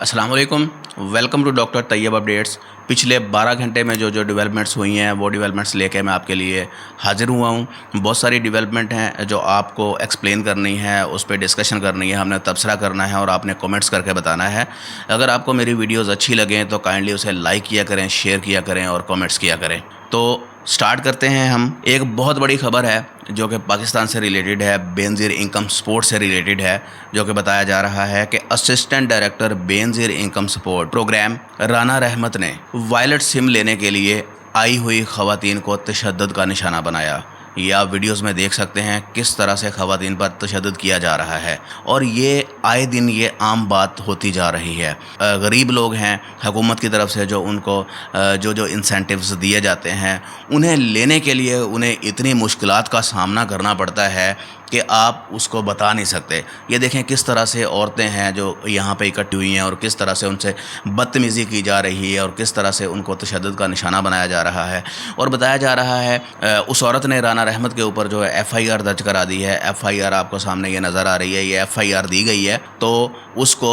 अस्सलाम वालेकुम। Welcome to doctor Tayyab updates. पिछले 12 घंटे में जो डेवलपमेंट्स हुई हैं वो डेवलपमेंट्स लेके मैं आपके लिए हाज़िर हुआ हूँ। बहुत सारी डेवलपमेंट हैं जो आपको एक्सप्लेन करनी है, उस पर डिस्कशन करनी है, हमने तबसरा करना है और आपने कमेंट्स करके बताना है। अगर आपको मेरी वीडियोज़ अच्छी लगें तो काइंडली उसे लाइक किया करें, शेयर किया करें और कमेंट्स किया करें। तो स्टार्ट करते हैं हम। एक बहुत बड़ी ख़बर है जो कि पाकिस्तान से रिलेटेड है, बेनज़ीर इनकम सपोर्ट से रिलेटेड है, जो कि बताया जा रहा है कि assistant director Benazir income support programme Rana Rehmat ने वायलेट सिम लेने के लिए आई हुई ख़वातीन को तशद्दुद का निशाना बनाया। ये आप वीडियोस में देख सकते हैं किस तरह से ख़वातीन पर तशद्दुद किया जा रहा है और ये आए दिन ये आम बात होती जा रही है। गरीब लोग हैं, हुकूमत की तरफ से जो उनको जो इंसेंटिव्स दिए जाते हैं उन्हें लेने के लिए उन्हें इतनी मुश्किलात का सामना करना पड़ता है कि आप उसको बता नहीं सकते। ये देखें किस तरह से औरतें हैं जो यहाँ पे इकट्ठी हुई हैं और किस तरह से उनसे बदतमीज़ी की जा रही है और किस तरह से उनको तशद्दुद का निशाना बनाया जा रहा है। और बताया जा रहा है उस औरत ने राना रहमत के ऊपर जो है FIR दर्ज करा दी है। FIR आपको सामने ये नज़र आ रही है, ये FIR दी गई है तो उसको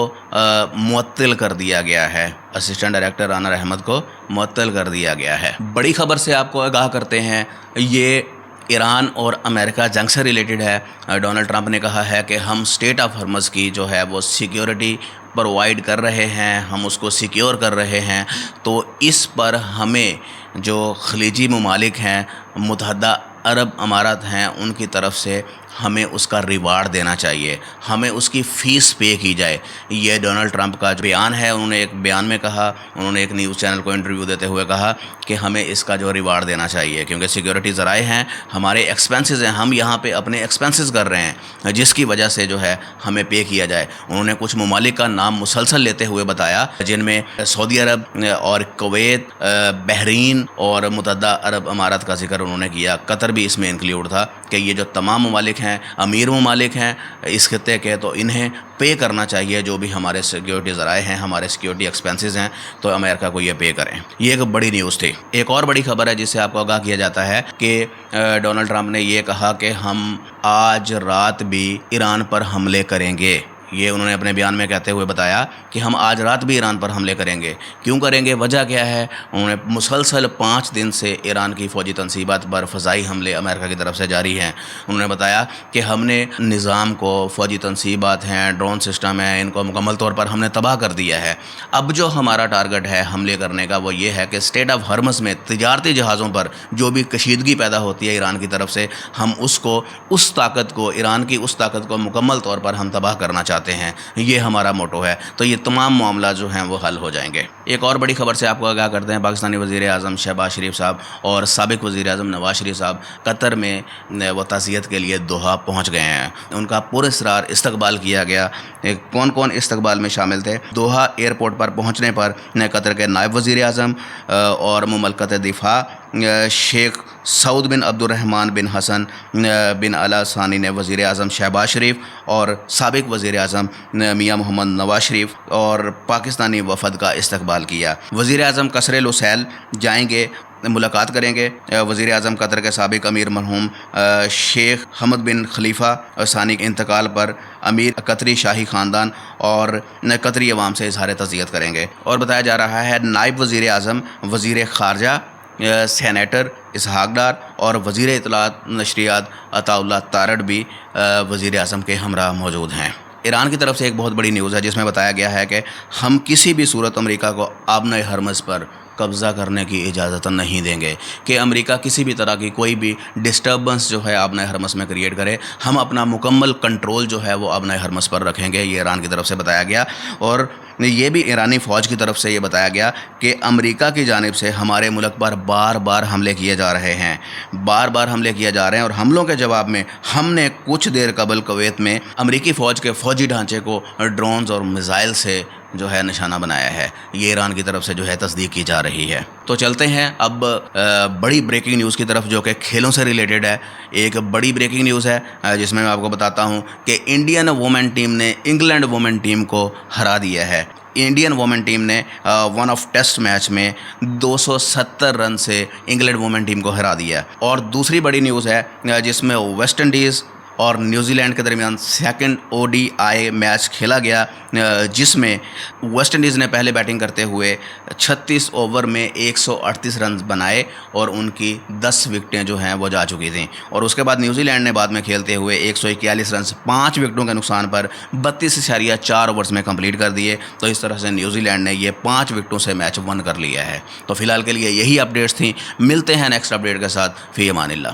मुअत्तल कर दिया गया है। असिस्टेंट डायरेक्टर राना रहमत को मुअत्तल कर दिया गया है। बड़ी ख़बर से आपको आगाह करते हैं, ये ईरान और अमेरिका जंग से रिलेटेड है। डोनाल्ड ट्रंप ने कहा है कि हम स्टेट ऑफ हॉर्मज़ की जो है वो सिक्योरिटी प्रोवाइड कर रहे हैं, हम उसको सिक्योर कर रहे हैं। तो इस पर हमें जो खलीजी ममालिक हैं, मुत्तहदा अरब अमारात हैं, उनकी तरफ से हमें उसका रिवार्ड देना चाहिए, हमें उसकी फ़ीस पे की जाए। ये डोनाल्ड ट्रंप का जो बयान है, उन्होंने एक बयान में कहा, उन्होंने एक न्यूज़ चैनल को इंटरव्यू देते हुए कहा कि हमें इसका जो रिवार्ड देना चाहिए, क्योंकि सिक्योरिटी ज़राए हैं, हमारे एक्सपेंसेस हैं, हम यहाँ पे अपने एक्सपेंसेस कर रहे हैं जिसकी वजह से जो है हमें पे किया जाए। उन्होंने कुछ ममालिक का नाम मुसलसल लेते हुए बताया जिनमें सऊदी अरब और कुवैत, बहरीन और मुत्तहदा अरब अमारात का जिक्र उन्होंने किया। कतर भी इसमें इंक्लूड था कि ये जो तमाम ममालिक हैं, अमीर ममालिक हैं इस खित्ते के, तो इन्हें पे करना चाहिए जो भी हमारे सिक्योरिटी ज़राए हैं, हमारे सिक्योरिटी एक्सपेंसेस हैं, तो अमेरिका को ये पे करें। ये एक बड़ी न्यूज़ थी। एक और बड़ी खबर है जिससे आपको आगाह किया जाता है कि डोनाल्ड ट्रंप ने ये कहा कि हम आज रात भी ईरान पर हमले करेंगे। ये उन्होंने अपने बयान में कहते हुए बताया कि हम आज रात भी ईरान पर हमले करेंगे। क्यों करेंगे, वजह क्या है? उन्होंने मुसलसल 5 दिन से ईरान की फ़ौजी तनसीबात पर फ़ज़ाई हमले अमेरिका की तरफ से जारी हैं। उन्होंने बताया कि हमने निज़ाम को, फ़ौजी तनसीबात हैं, ड्रोन सिस्टम है, इनको मुकम्मल तौर पर हमने तबाह कर दिया है। अब जो हमारा टारगेट है हमले करने का वो ये है कि स्टेट ऑफ हॉर्मज़ में तिजारती जहाज़ों पर जो भी कशीदगी पैदा होती है ईरान की तरफ से, हम उसको, उस ताकत को, ईरान की उस ताकत को मुकम्मल तौर पर हम तबाह करना चाहते हैं। ये हमारा मोटो है। तो ये तमाम मामला जो हैं वो हल हो जाएंगे। एक और बड़ी खबर से आपको आगाह करते हैं, पाकिस्तानी वज़ीर आज़म शहबाज शरीफ साहब और साबिक़ वज़ीर आज़म नवाज़ शरीफ साहब कतर में वो ताज़ियत के लिए दोहा पहुँच गए हैं। उनका पुरस्रार इस्तकबाल किया गया। कौन कौन इस्तकबाल में शामिल थे? दोहा एयरपोर्ट पर पहुँचने पर कतर के नायब वज़ीर आज़म और मुमलकत दिफा शेख सऊद बिन अब्दुर्रहमान बिन हसन बिन अला सानी ने वज़ीर आज़म शहबाज शरीफ और साबिक़ वज़ीर आज़म मियाँ मोहम्मद नवाज़ शरीफ और पाकिस्तानी वफ़द का इस्तकबाल किया। वज़ीर आज़म कसरे लुसैल जाएंगे, मुलाकात करेंगे। वज़ीर आज़म कतर के साबिक़ अमीर मरहूम शेख हमद बिन खलीफ़ा सानी के इंतकाल पर अमीर कतरी शाही ख़ानदान और कतरी अवाम से इज़हार तज़ियत करेंगे। और बताया जा रहा है नायब वज़ीर आज़म, वज़ीर ख़ारजा, सेनेटर इसहाक डार और वज़ीर इत्तलात नशरियात अताउल्लाह तारड़ भी वज़ीर आज़म के हमरा मौजूद हैं। ईरान की तरफ से एक बहुत बड़ी न्यूज़ है जिसमें बताया गया है कि हम किसी भी सूरत अमेरिका को आबना हरमज़ पर कब्ज़ा करने की इजाज़त नहीं देंगे कि अमेरिका किसी भी तरह की कोई भी डिस्टर्बेंस जो है आबना हरमज़ में क्रिएट करे। हम अपना मुकम्मल कंट्रोल जो है वो आबना हरमज़ पर रखेंगे। ये ईरान की तरफ से बताया गया और ये भी ईरानी फ़ौज की तरफ से ये बताया गया कि अमेरिका की जानिब से हमारे मुल्क पर बार बार हमले किए जा रहे हैं, बार बार हमले किए जा रहे हैं। और हमलों के जवाब में हमने कुछ देर कबल कुवैत में अमेरिकी फ़ौज के फ़ौजी ढांचे को ड्रोन्स और मिसाइल से जो है निशाना बनाया है। ये ईरान की तरफ से जो है तस्दीक की जा रही है। तो चलते हैं अब बड़ी ब्रेकिंग न्यूज़ की तरफ जो कि खेलों से रिलेटेड है। एक बड़ी ब्रेकिंग न्यूज़ है जिसमें मैं आपको बताता हूं कि इंडियन वुमेन टीम ने इंग्लैंड वुमेन टीम को हरा दिया है। इंडियन वुमेन टीम ने वन ऑफ टेस्ट मैच में 270 रन से इंग्लैंड वुमेन टीम को हरा दिया। और दूसरी बड़ी न्यूज़ है जिसमें वेस्ट इंडीज़ اور نیوزی لینڈ کے درمیان سیکنڈ ODI میچ کھیلا گیا، جس میں ویسٹ انڈیز نے پہلے بیٹنگ کرتے ہوئے 36 اوور میں 138 رنز بنائے اور ان کی 10 وکٹیں جو ہیں وہ جا چکی تھیں، اور اس کے بعد نیوزی لینڈ نے بعد میں کھیلتے ہوئے 141 رنز 5 وکٹوں کے نقصان پر 32.4 اوورز میں کمپلیٹ کر دیے۔ تو اس طرح سے نیوزی لینڈ نے یہ 5 وکٹوں سے میچ ون کر لیا ہے۔ تو فی الحال کے لیے یہی اپڈیٹس تھیں، ملتے ہیں نیکسٹ اپڈیٹ کے ساتھ، فی امان اللہ۔